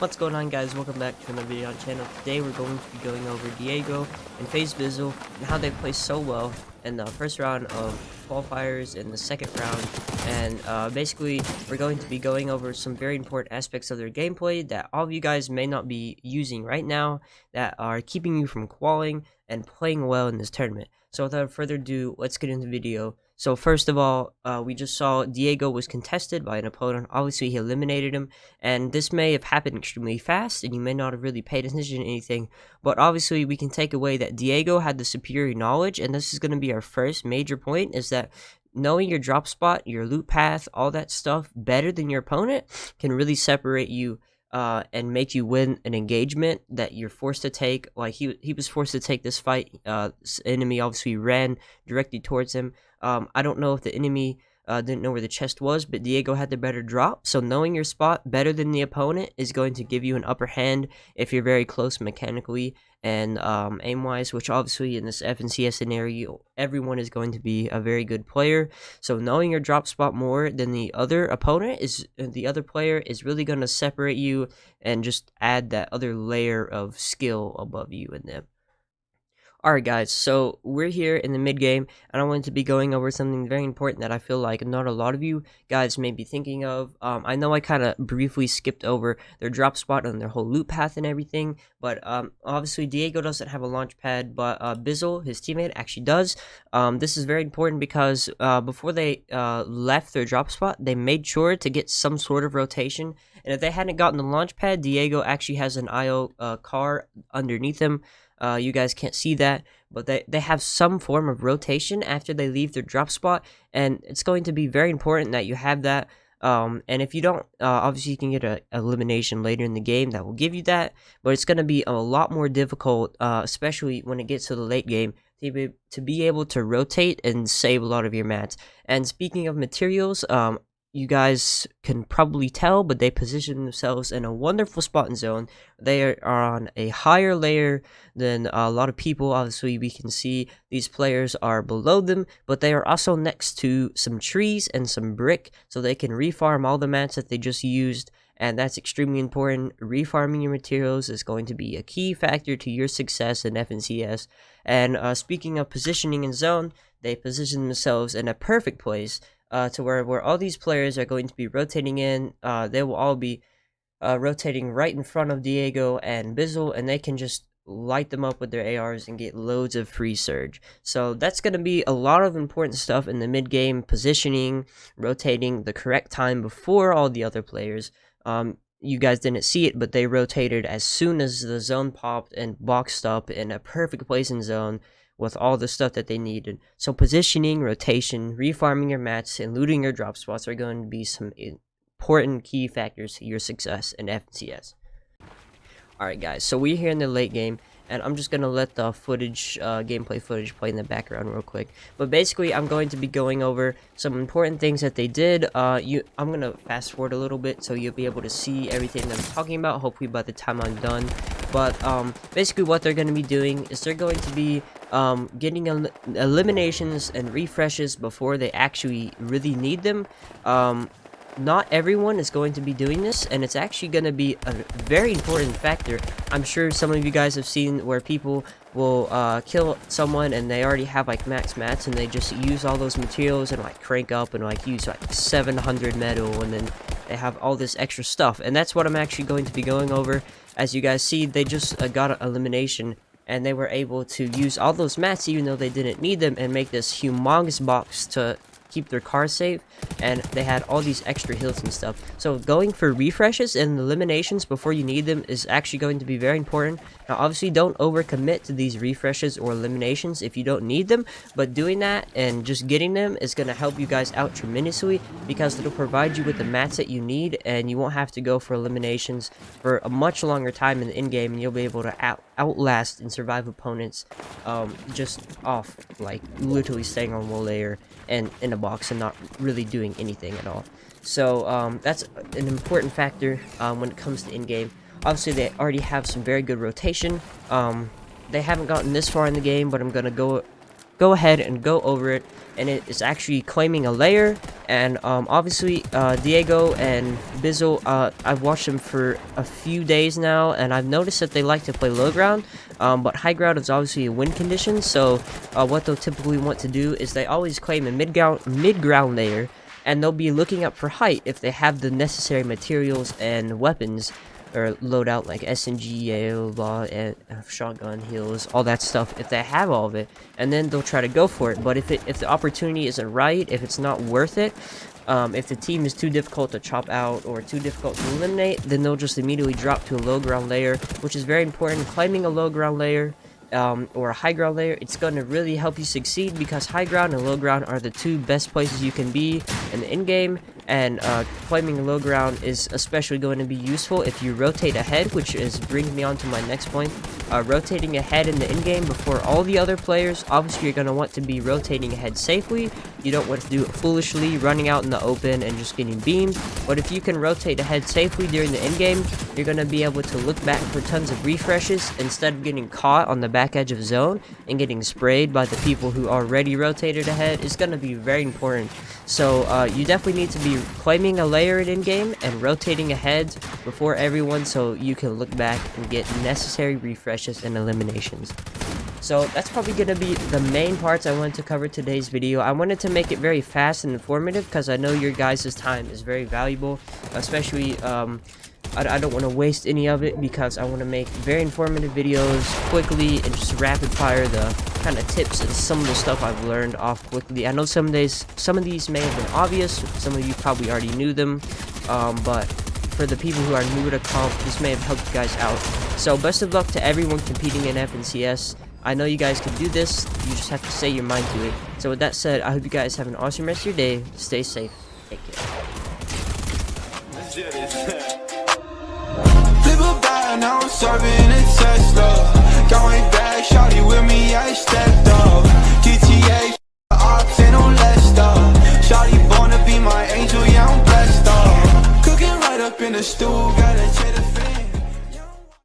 What's going on, guys? Welcome back to another video on the channel. Today we're going to be going over Diego and Faze Bizzle and how they play so well in the first round of qualifiers and the second round. And basically we're going to be going over some very important aspects of their gameplay that all of you guys may not be using right now, that are keeping you from qualing and playing well in this tournament. So without further ado, let's get into the video. So first of all, we just saw Diego was contested by an opponent. Obviously he eliminated him, and this may have happened extremely fast and you may not have really paid attention to anything, but obviously we can take away that Diego had the superior knowledge, and this is going to be our first major point, is that knowing your drop spot, your loot path, all that stuff better than your opponent can really separate you and make you win an engagement that you're forced to take. Like he was forced to take this fight. Enemy obviously ran directly towards him. I don't know if the enemy didn't know where the chest was, but Diego had the better drop. So knowing your spot better than the opponent is going to give you an upper hand if you're very close mechanically and aim-wise, which obviously in this FNCS scenario, everyone is going to be a very good player. So knowing your drop spot more than the other opponent the other player is really going to separate you and just add that other layer of skill above you and them. Alright guys, so we're here in the mid game, and I wanted to be going over something very important that I feel like not a lot of you guys may be thinking of. I know I kind of briefly skipped over their drop spot and their whole loot path and everything, but obviously Diego doesn't have a launch pad, but Bizzle, his teammate, actually does. This is very important because before they left their drop spot, they made sure to get some sort of rotation, and if they hadn't gotten the launch pad, Diego actually has an IO car underneath him. You guys can't see that, but they have some form of rotation after they leave their drop spot, and it's going to be very important that you have that. And if you don't, obviously you can get an elimination later in the game that will give you that, but it's going to be a lot more difficult, especially when it gets to the late game, to be able to rotate and save a lot of your mats. And speaking of materials, you guys can probably tell, but they position themselves in a wonderful spot in zone. They are on a higher layer than a lot of people. Obviously, we can see these players are below them, but they are also next to some trees and some brick, so they can refarm all the mats that they just used, and that's extremely important. Refarming your materials is going to be a key factor to your success in FNCS. And speaking of positioning in zone, they position themselves in a perfect place to where all these players are going to be rotating in. They will all be rotating right in front of Diego and Bizzle, and they can just light them up with their ARs and get loads of free surge. So that's going to be a lot of important stuff in the mid game: positioning, rotating the correct time before all the other players. You guys didn't see it, but they rotated as soon as the zone popped and boxed up in a perfect place in zone with all the stuff that they needed. So positioning, rotation, refarming your mats, and looting your drop spots are going to be some important key factors to your success in FNCS. Alright guys, so we're here in the late game, and I'm just going to let the footage, gameplay footage play in the background real quick. But basically, I'm going to be going over some important things that they did. I'm going to fast forward a little bit so you'll be able to see everything that I'm talking about, hopefully by the time I'm done. But basically what they're going to be doing is they're going to be getting eliminations and refreshes before they actually really need them. Not everyone is going to be doing this, and it's actually going to be a very important factor. I'm sure some of you guys have seen where people will kill someone and they already have like max mats, and they just use all those materials and like crank up and like use like 700 metal, and then they have all this extra stuff. And that's what I'm actually going to be going over. As you guys see, they just got an elimination, and they were able to use all those mats even though they didn't need them, and make this humongous box to keep their car safe, and they had all these extra heals and stuff. So going for refreshes and eliminations before you need them is actually going to be very important. Now obviously don't overcommit to these refreshes or eliminations if you don't need them, but doing that and just getting them is going to help you guys out tremendously, because it'll provide you with the mats that you need, and you won't have to go for eliminations for a much longer time in the in-game, and you'll be able to outlast and survive opponents just off like literally staying on one layer and in a box and not really doing anything at all. So that's an important factor when it comes to in-game. Obviously they already have some very good rotation. They haven't gotten this far in the game, but I'm gonna go go ahead and go over it, and it is actually claiming a layer. And obviously Diego and Bizzle, I've watched them for a few days now, and I've noticed that they like to play low ground, but high ground is obviously a win condition. So what they'll typically want to do is they always claim a mid-ground layer, and they'll be looking up for height if they have the necessary materials and weapons or loadout like SMG, AO, and shotgun, heals, all that stuff. If they have all of it, and then they'll try to go for it. But if the opportunity isn't right, if it's not worth it, if the team is too difficult to chop out or too difficult to eliminate, then they'll just immediately drop to a low ground layer, which is very important. Claiming a low ground layer or a high ground layer, it's going to really help you succeed, because high ground and low ground are the two best places you can be in the in-game. And claiming a low ground is especially going to be useful if you rotate ahead, which brings me on to my next point. Rotating ahead in the in-game before all the other players. Obviously you're going to want to be rotating ahead safely. You don't want to do it foolishly, running out in the open and just getting beamed. But if you can rotate ahead safely during the in-game, you're going to be able to look back for tons of refreshes instead of getting caught on the back edge of zone and getting sprayed by the people who already rotated ahead. Is going to be very important. So you definitely need to be claiming a layer in-game and rotating ahead before everyone, so you can look back and get necessary refreshes and eliminations. So that's probably going to be the main parts I wanted to cover today's video. I wanted to make it very fast and informative because I know your guys' time is very valuable, especially I don't want to waste any of it, because I want to make very informative videos quickly and just rapid fire the kind of tips and some of the stuff I've learned off quickly. I know some of these may have been obvious, some of you probably already knew them, but for the people who are new to comp, this may have helped you guys out. So best of luck to everyone competing in FNCS. I know you guys can do this, you just have to set your mind to it. So with that said, I hope you guys have an awesome rest of your day. Stay safe. Take care. Now I'm serving a Tesla. Going back, shawty with me, I stepped up. GTA, ops, ain't no less up. Shawty born to be my angel, yeah, I'm blessed up. Cooking right up in the stew, got a cheddar.